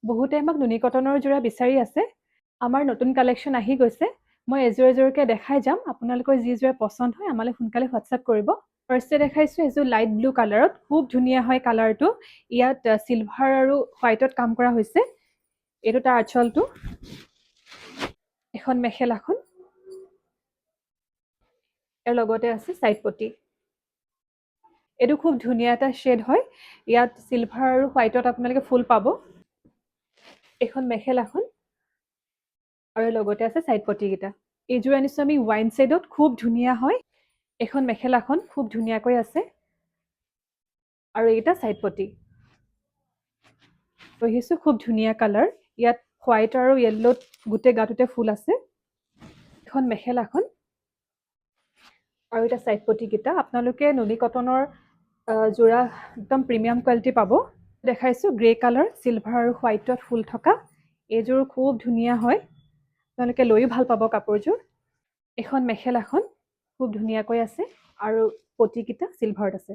বহুতে আমাক নুনি কটনৰ যোৰা বিচাৰি আছে। আমাৰ নতুন কালেকশ্যন আহি গৈছে। মই এযোৰ এযোৰকৈ দেখাই যাম। আপোনালোকৰ যি যোৰা পচন্দ হয় আমালৈ সোনকালে হোৱাটছআপ কৰিব। ফাৰ্ষ্টে দেখাইছোঁ এযোৰ লাইট ব্লু কালাৰত। খুব ধুনীয়া হয় কালাৰটো। ইয়াত চিলভাৰ আৰু হোৱাইটত কাম কৰা হৈছে। এইটো তাৰ আঁচলটো। এখন মেখেলাখন ইয়াৰ লগতে আছে চাইড পটি। এইটো খুব ধুনীয়া এটা শ্বেড হয়। ইয়াত চিলভাৰ আৰু হোৱাইটত আপোনালোকে ফুল পাব। এখন মেখেলাখন আৰু লগতে আছে চাইড পটিকেইটা। এইযোৰ আনিছোঁ আমি ৱাইন শ্বেডত। খুব ধুনীয়া হয়। এখন মেখেলাখন খুব ধুনীয়াকৈ আছে আৰু এইকেইটা চাইড পটি। আহিছোঁ খুব ধুনীয়া কালাৰ। ইয়াত হোৱাইট আৰু য়েল্লোত গোটেই গাটোতে ফুল আছে। এখন মেখেলাখন আৰু এটা চাইড পটিকেইটা। আপোনালোকে নুনি কটনৰ যোৰা একদম প্ৰিমিয়াম কোৱালিটি পাব। দেখাইছোঁ গ্ৰে কালাৰ চিলভাৰ আৰু হোৱাইটত ফুল থকা। এইযোৰ খুব ধুনীয়া হয়। আপোনালোকে লৈও ভাল পাব কাপোৰযোৰ। এখন মেখেলাখন খুব ধুনীয়াকৈ আছে আৰু পটিকেইটা চিলভাৰত আছে।